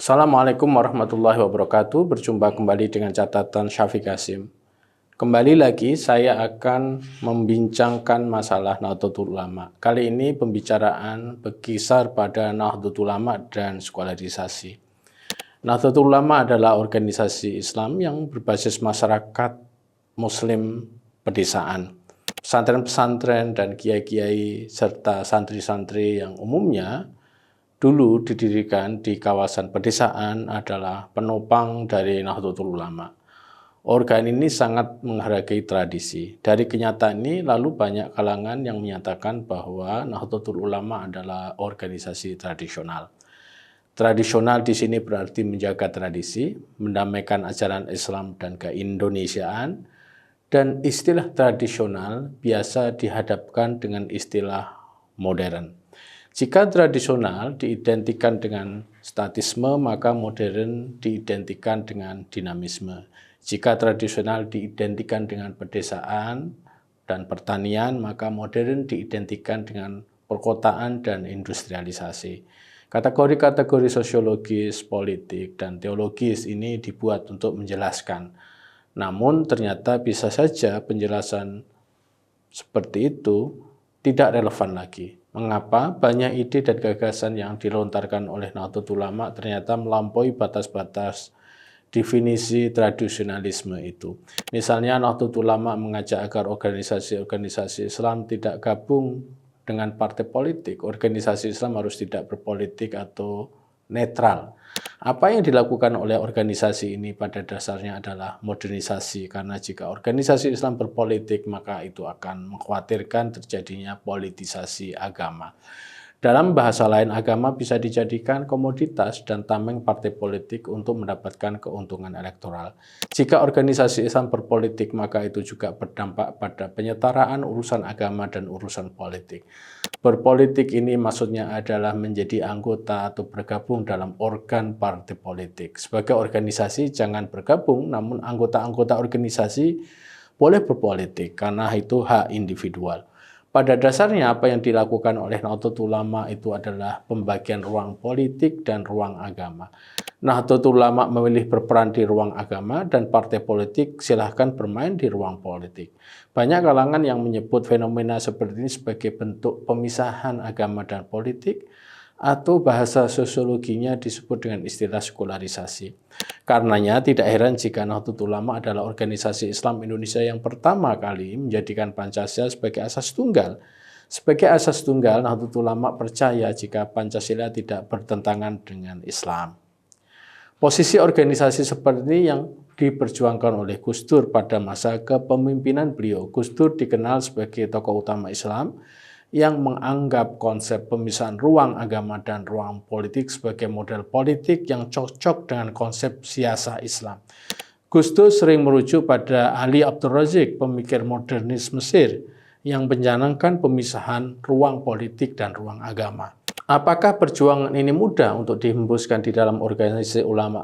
Assalamualaikum warahmatullahi wabarakatuh. Berjumpa kembali dengan catatan Syafiq Hasim. Kembali lagi saya akan membincangkan masalah Nahdlatul Ulama. Kali ini pembicaraan berkisar pada Nahdlatul Ulama dan sekularisasi. Nahdlatul Ulama adalah organisasi Islam yang berbasis masyarakat Muslim pedesaan. Pesantren-pesantren dan kiai-kiai serta santri-santri yang umumnya dulu didirikan di kawasan pedesaan adalah penopang dari Nahdlatul Ulama. Organ ini sangat menghargai tradisi. Dari kenyataan ini lalu banyak kalangan yang menyatakan bahwa Nahdlatul Ulama adalah organisasi tradisional. Tradisional di sini berarti menjaga tradisi, mendamaikan ajaran Islam dan keindonesiaan, dan istilah tradisional biasa dihadapkan dengan istilah modern. Jika tradisional diidentikan dengan statisme, maka modern diidentikan dengan dinamisme. Jika tradisional diidentikan dengan pedesaan dan pertanian, maka modern diidentikan dengan perkotaan dan industrialisasi. Kategori-kategori sosiologis, politik, dan teologis ini dibuat untuk menjelaskan. Namun ternyata bisa saja penjelasan seperti itu tidak relevan lagi. Mengapa banyak ide dan gagasan yang dilontarkan oleh Nahdlatul Ulama ternyata melampaui batas-batas definisi tradisionalisme itu. Misalnya Nahdlatul Ulama mengajak agar organisasi-organisasi Islam tidak gabung dengan partai politik. Organisasi Islam harus tidak berpolitik atau netral. Apa yang dilakukan oleh organisasi ini pada dasarnya adalah modernisasi, karena jika organisasi Islam berpolitik maka itu akan mengkhawatirkan terjadinya politisasi agama. Dalam bahasa lain, agama bisa dijadikan komoditas dan tameng partai politik untuk mendapatkan keuntungan elektoral. Jika organisasi Islam berpolitik, maka itu juga berdampak pada penyetaraan urusan agama dan urusan politik. Berpolitik ini maksudnya adalah menjadi anggota atau bergabung dalam organ partai politik. Sebagai organisasi jangan bergabung, namun anggota-anggota organisasi boleh berpolitik karena itu hak individual. Pada dasarnya apa yang dilakukan oleh Nahdlatul Ulama itu adalah pembagian ruang politik dan ruang agama. Nahdlatul Ulama memilih berperan di ruang agama dan partai politik silahkan bermain di ruang politik. Banyak kalangan yang menyebut fenomena seperti ini sebagai bentuk pemisahan agama dan politik, atau bahasa sosiologinya disebut dengan istilah sekularisasi. Karenanya tidak heran jika Nahdlatul Ulama adalah organisasi Islam Indonesia yang pertama kali menjadikan Pancasila sebagai asas tunggal. Sebagai asas tunggal, Nahdlatul Ulama percaya jika Pancasila tidak bertentangan dengan Islam. Posisi organisasi seperti ini yang diperjuangkan oleh Gus Dur pada masa kepemimpinan beliau. Gus Dur dikenal sebagai tokoh utama Islam yang menganggap konsep pemisahan ruang agama dan ruang politik sebagai model politik yang cocok dengan konsep siasa Islam. Gus Dur sering merujuk pada Ali Abdul Razik, pemikir modernis Mesir, yang mencanangkan pemisahan ruang politik dan ruang agama. Apakah perjuangan ini mudah untuk dihembuskan di dalam organisasi ulama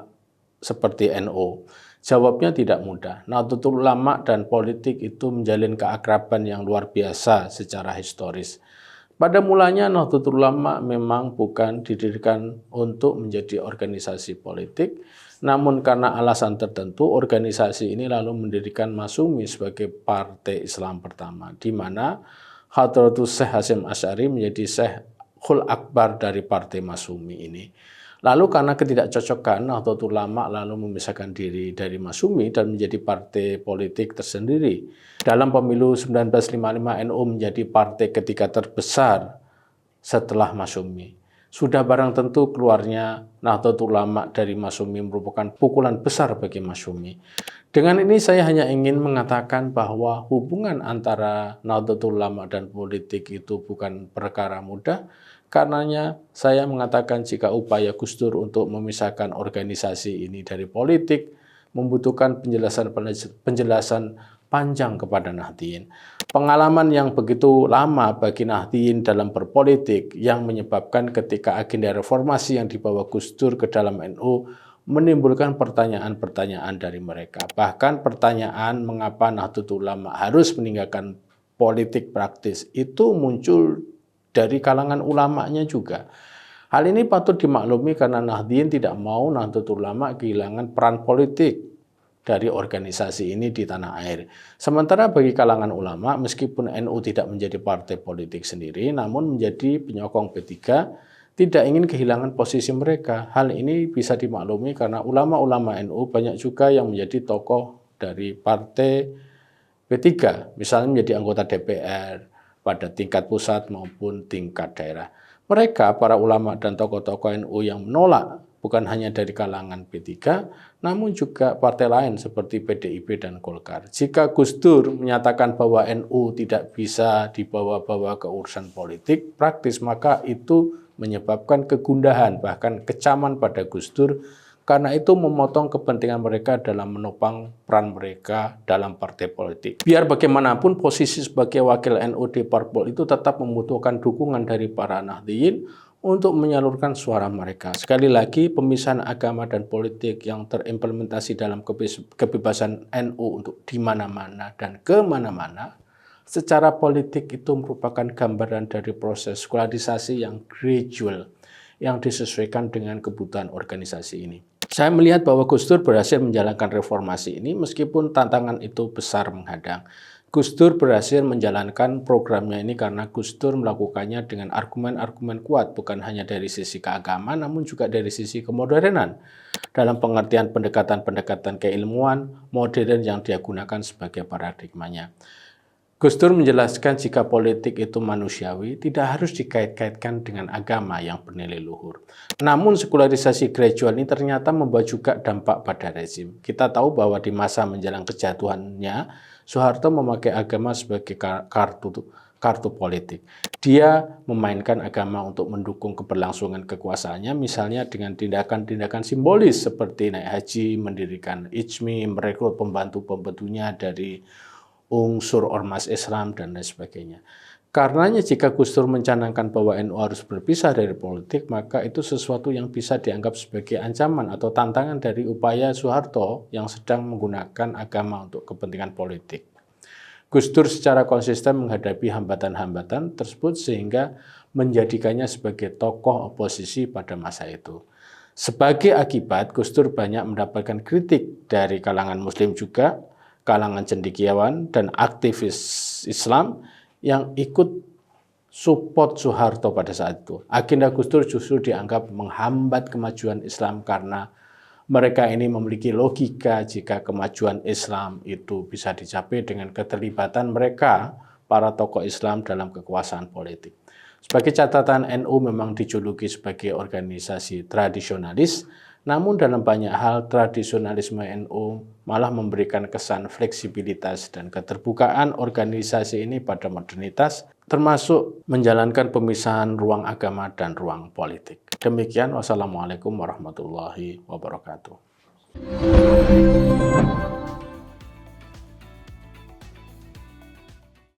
seperti NU? Jawabnya tidak mudah. Nahdlatul Ulama dan politik itu menjalin keakraban yang luar biasa secara historis. Pada mulanya Nahdlatul Ulama memang bukan didirikan untuk menjadi organisasi politik, namun karena alasan tertentu organisasi ini lalu mendirikan Masyumi sebagai partai Islam pertama, di mana Hadratus Syekh Hasyim Asy'ari menjadi Syekhul Akbar dari partai Masyumi ini. Lalu karena ketidakcocokan, Nahdlatul Ulama lalu memisahkan diri dari Masyumi dan menjadi partai politik tersendiri. Dalam pemilu 1955, NU menjadi partai ketiga terbesar setelah Masyumi. Sudah barang tentu keluarnya Nahdlatul Ulama dari Masyumi merupakan pukulan besar bagi Masyumi. Dengan ini saya hanya ingin mengatakan bahwa hubungan antara Nahdlatul Ulama dan politik itu bukan perkara mudah. Karenanya saya mengatakan jika upaya Gus Dur untuk memisahkan organisasi ini dari politik membutuhkan penjelasan panjang kepada Nahdliyin. Pengalaman yang begitu lama bagi Nahdliyin dalam berpolitik yang menyebabkan ketika agenda reformasi yang dibawa Gus Dur ke dalam NU menimbulkan pertanyaan-pertanyaan dari mereka. Bahkan pertanyaan mengapa Nahdlatul Ulama harus meninggalkan politik praktis itu muncul dari kalangan ulamanya juga. Hal ini patut dimaklumi karena Nahdliyin tidak mau Nahdlatul Ulama kehilangan peran politik dari organisasi ini di tanah air. Sementara bagi kalangan ulama, meskipun NU tidak menjadi partai politik sendiri, namun menjadi penyokong P3, tidak ingin kehilangan posisi mereka. Hal ini bisa dimaklumi karena ulama-ulama NU banyak juga yang menjadi tokoh dari partai P3, misalnya menjadi anggota DPR pada tingkat pusat maupun tingkat daerah. Mereka, para ulama dan tokoh-tokoh NU yang menolak bukan hanya dari kalangan P3, namun juga partai lain seperti PDIP dan Golkar. Jika Gus Dur menyatakan bahwa NU tidak bisa dibawa-bawa ke urusan politik praktis, maka itu menyebabkan kegundahan, bahkan kecaman pada Gus Dur, karena itu memotong kepentingan mereka dalam menopang peran mereka dalam partai politik. Biar bagaimanapun, posisi sebagai wakil NU di Parpol itu tetap membutuhkan dukungan dari para Nahdliyin untuk menyalurkan suara mereka. Sekali lagi, pemisahan agama dan politik yang terimplementasi dalam kebebasan NU untuk di mana-mana dan kemana-mana, secara politik itu merupakan gambaran dari proses sekularisasi yang gradual, yang disesuaikan dengan kebutuhan organisasi ini. Saya melihat bahwa Gus Dur berhasil menjalankan reformasi ini meskipun tantangan itu besar menghadang. Gus Dur berhasil menjalankan programnya ini karena Gus Dur melakukannya dengan argumen-argumen kuat, bukan hanya dari sisi keagamaan, namun juga dari sisi kemodernan, dalam pengertian pendekatan-pendekatan keilmuan modern yang dia gunakan sebagai paradigmanya. Gus Dur menjelaskan jika politik itu manusiawi, tidak harus dikait-kaitkan dengan agama yang bernilai luhur. Namun sekularisasi gradual ini ternyata membawa juga dampak pada rezim. Kita tahu bahwa di masa menjelang kejatuhannya, Soeharto memakai agama sebagai kartu politik. Dia memainkan agama untuk mendukung keberlangsungan kekuasaannya, misalnya dengan tindakan-tindakan simbolis seperti naik haji, mendirikan IJMI, merekrut pembantu-pembantunya dari unsur ormas Islam, dan lain sebagainya. Karenanya jika Gus Dur mencanangkan bahwa NU harus berpisah dari politik, maka itu sesuatu yang bisa dianggap sebagai ancaman atau tantangan dari upaya Soeharto yang sedang menggunakan agama untuk kepentingan politik. Gus Dur secara konsisten menghadapi hambatan-hambatan tersebut sehingga menjadikannya sebagai tokoh oposisi pada masa itu. Sebagai akibat, Gus Dur banyak mendapatkan kritik dari kalangan Muslim juga, kalangan cendekiawan dan aktivis Islam yang ikut support Soeharto pada saat itu. Agenda Gus Dur justru dianggap menghambat kemajuan Islam karena mereka ini memiliki logika jika kemajuan Islam itu bisa dicapai dengan keterlibatan mereka, para tokoh Islam dalam kekuasaan politik. Sebagai catatan, NU memang dijuluki sebagai organisasi tradisionalis, namun dalam banyak hal tradisionalisme NU malah memberikan kesan fleksibilitas dan keterbukaan organisasi ini pada modernitas, termasuk menjalankan pemisahan ruang agama dan ruang politik. Demikian, wassalamualaikum warahmatullahi wabarakatuh.